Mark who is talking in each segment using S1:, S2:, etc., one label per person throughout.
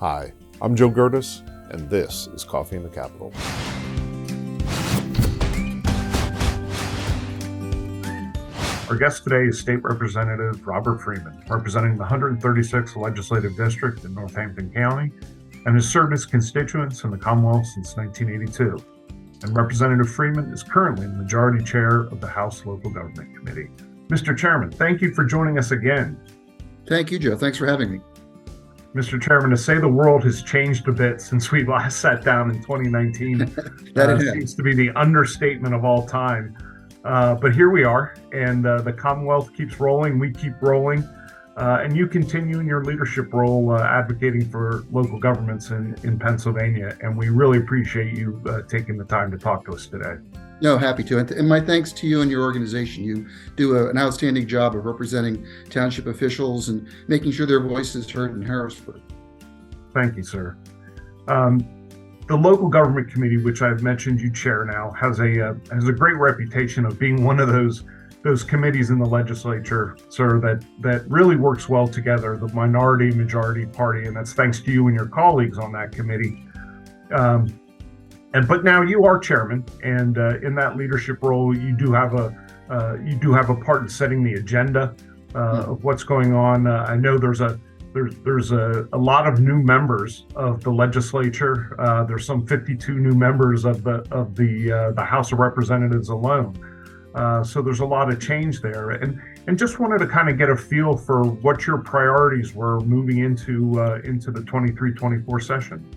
S1: Hi, I'm Joe Gerdes, and this is Coffee in the Capitol.
S2: Our guest today is State Representative Robert Freeman, representing the 136th Legislative District in Northampton County, and has served his constituents in the Commonwealth since 1982. And Representative Freeman is currently the Majority Chair of the House Local Government Committee. Mr. Chairman, thank you for joining us again.
S3: Thank you, Joe. Thanks for having me.
S2: Mr. Chairman, to say the world has changed a bit since we last sat down in 2019 seems to be the understatement of all time. But here we are, and the Commonwealth keeps rolling, we keep rolling, and you continue in your leadership role advocating for local governments in Pennsylvania, and we really appreciate you taking the time to talk to us today.
S3: No, happy to. And my thanks to you and your organization. You do an outstanding job of representing township officials and making sure their voice is heard in Harrisburg.
S2: Thank you, sir. The Local Government Committee, which I've mentioned you chair now, has a great reputation of being one of those committees in the legislature, sir, that really works well together, the minority and majority party, and that's thanks to you and your colleagues on that committee. But now you are chairman, and in that leadership role, you do have a part in setting the agenda of what's going on. I know there's a lot of new members of the legislature. There's some 52 new members of the House of Representatives alone. So there's a lot of change there, and just wanted to kind of get a feel for what your priorities were moving into the 23-24 session.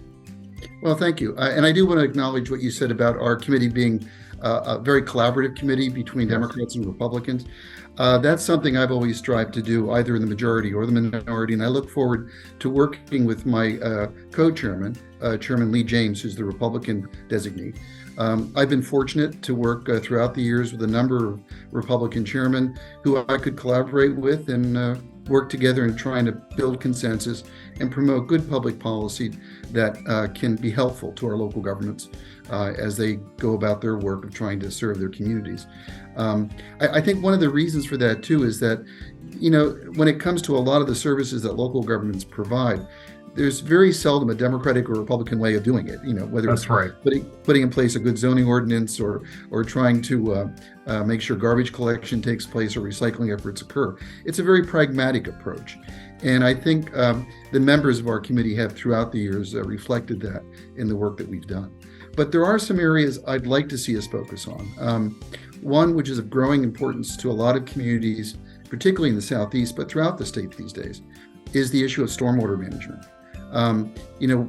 S3: Well, thank you. And I do want to acknowledge what you said about our committee being a very collaborative committee between Democrats and Republicans. That's something I've always strived to do, either in the majority or the minority. And I look forward to working with my co-chairman, Chairman Lee James, who's the Republican designee. I've been fortunate to work throughout the years with a number of Republican chairmen who I could collaborate with and work together in trying to build consensus and promote good public policy that can be helpful to our local governments as they go about their work of trying to serve their communities. I think one of the reasons for that too is that, when it comes to a lot of the services that local governments provide, there's very seldom a Democratic or Republican way of doing it. Whether
S2: That's
S3: it's
S2: right.
S3: putting in place a good zoning ordinance or trying to make sure garbage collection takes place or recycling efforts occur. It's a very pragmatic approach. And I think the members of our committee have throughout the years reflected that in the work that we've done. But there are some areas I'd like to see us focus on. One, which is of growing importance to a lot of communities, particularly in the Southeast, but throughout the state these days, is the issue of stormwater management.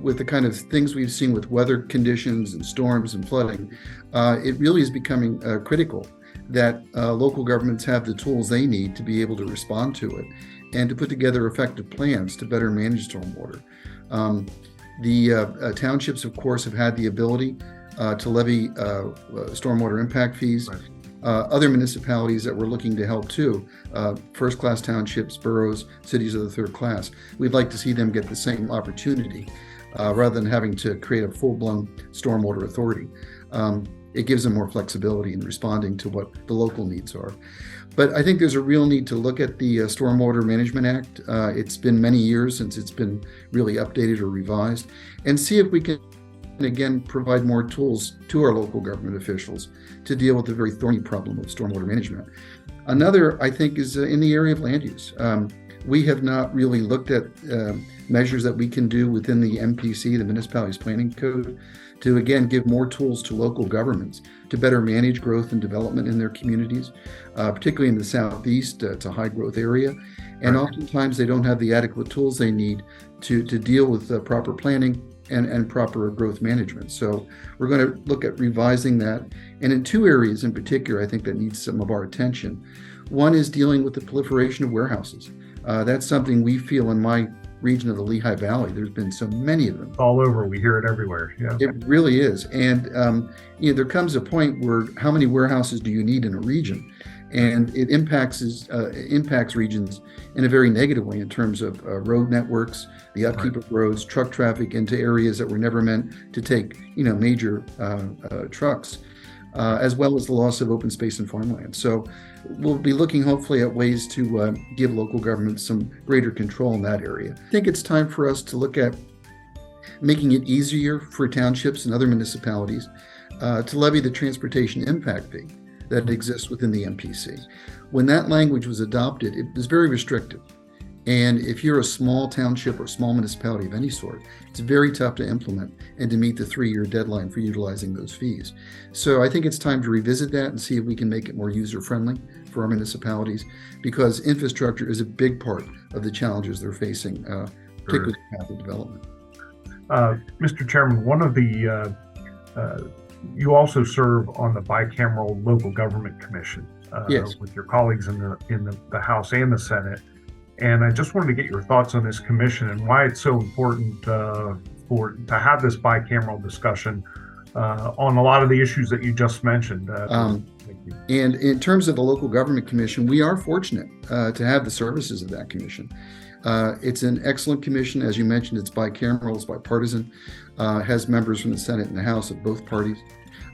S3: With the kind of things we've seen with weather conditions and storms and flooding, it really is becoming critical that local governments have the tools they need to be able to respond to it and to put together effective plans to better manage stormwater. The townships, of course, have had the ability to levy stormwater impact fees.
S2: Right.
S3: Other municipalities that we're looking to help too, first-class townships, boroughs, cities of the third class. We'd like to see them get the same opportunity rather than having to create a full-blown stormwater authority. It gives them more flexibility in responding to what the local needs are. But I think there's a real need to look at the Stormwater Management Act. It's been many years since it's been really updated or revised, and see if we can again provide more tools to our local government officials to deal with the very thorny problem of stormwater management. Another, I think, is in the area of land use. We have not really looked at measures that we can do within the MPC, the Municipalities Planning Code, to again give more tools to local governments to better manage growth and development in their communities, particularly in the Southeast. It's a high growth area, and oftentimes they don't have the adequate tools they need to deal with proper planning and proper growth management. So we're going to look at revising that. And in two areas in particular, I think that needs some of our attention. One is dealing with the proliferation of warehouses. That's something we feel in my region of the Lehigh Valley. There's been so many of them.
S2: All over, we hear it everywhere. Yeah.
S3: It really is. And there comes a point where how many warehouses do you need in a region? And it impacts regions in a very negative way in terms of road networks, the upkeep of roads, truck traffic into areas that were never meant to take major trucks, as well as the loss of open space and farmland. So we'll be looking hopefully at ways to give local governments some greater control in that area. I think it's time for us to look at making it easier for townships and other municipalities to levy the transportation impact fee that exists within the MPC. When that language was adopted, it was very restrictive. And if you're a small township or small municipality of any sort, it's very tough to implement and to meet the 3-year deadline for utilizing those fees. So I think it's time to revisit that and see if we can make it more user-friendly for our municipalities, because infrastructure is a big part of the challenges they're facing, particularly the path of development.
S2: Mr. Chairman, one of the you also serve on the bicameral local government commission
S3: Yes.
S2: with your colleagues in the House and the Senate. And I just wanted to get your thoughts on this commission and why it's so important to have this bicameral discussion on a lot of the issues that you just mentioned. Thank you.
S3: And in terms of the local government commission, we are fortunate to have the services of that commission. It's an excellent commission. As you mentioned, it's bicameral, it's bipartisan, has members from the Senate and the House of both parties.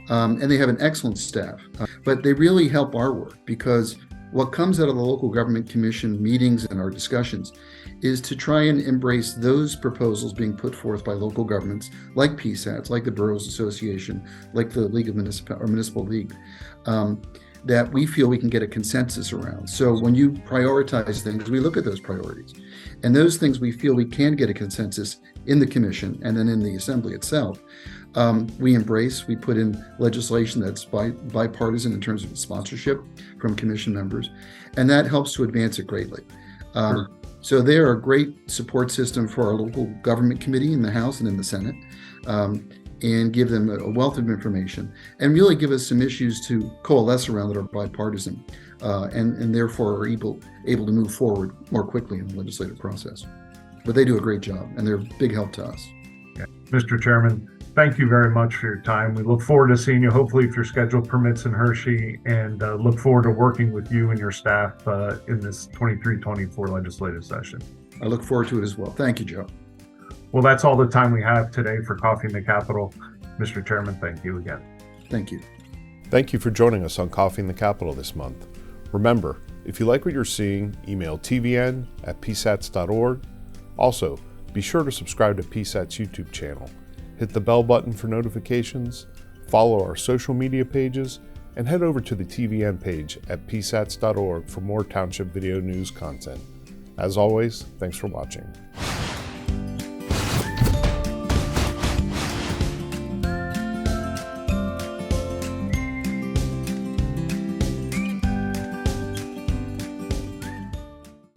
S3: And they have an excellent staff. But they really help our work, because what comes out of the local government commission meetings and our discussions is to try and embrace those proposals being put forth by local governments, like PSATS, like the Boroughs Association, like the League of Municipal League, that we feel we can get a consensus around. So when you prioritize things, we look at those priorities. And those things we feel we can get a consensus in the commission and then in the assembly itself, we embrace. We put in legislation that's bipartisan in terms of sponsorship from commission members, and that helps to advance it greatly.
S2: Sure.
S3: So they are a great support system for our local government committee in the House and in the Senate, and give them a wealth of information and really give us some issues to coalesce around that are bipartisan, and therefore are able to move forward more quickly in the legislative process. But they do a great job, and they're a big help to us.
S2: Okay. Mr. Chairman, thank you very much for your time. We look forward to seeing you, hopefully, if your schedule permits, in Hershey, and look forward to working with you and your staff in this 23-24 legislative session.
S3: I look forward to it as well. Thank you, Joe.
S2: Well, that's all the time we have today for Coffee in the Capitol. Mr. Chairman, thank you again.
S3: Thank you.
S1: Thank you for joining us on Coffee in the Capitol this month. Remember, if you like what you're seeing, email tvn@psats.org. Also, be sure to subscribe to PSAT's YouTube channel. Hit the bell button for notifications, follow our social media pages, and head over to the TVN page at psats.org for more township video news content. As always, thanks for watching.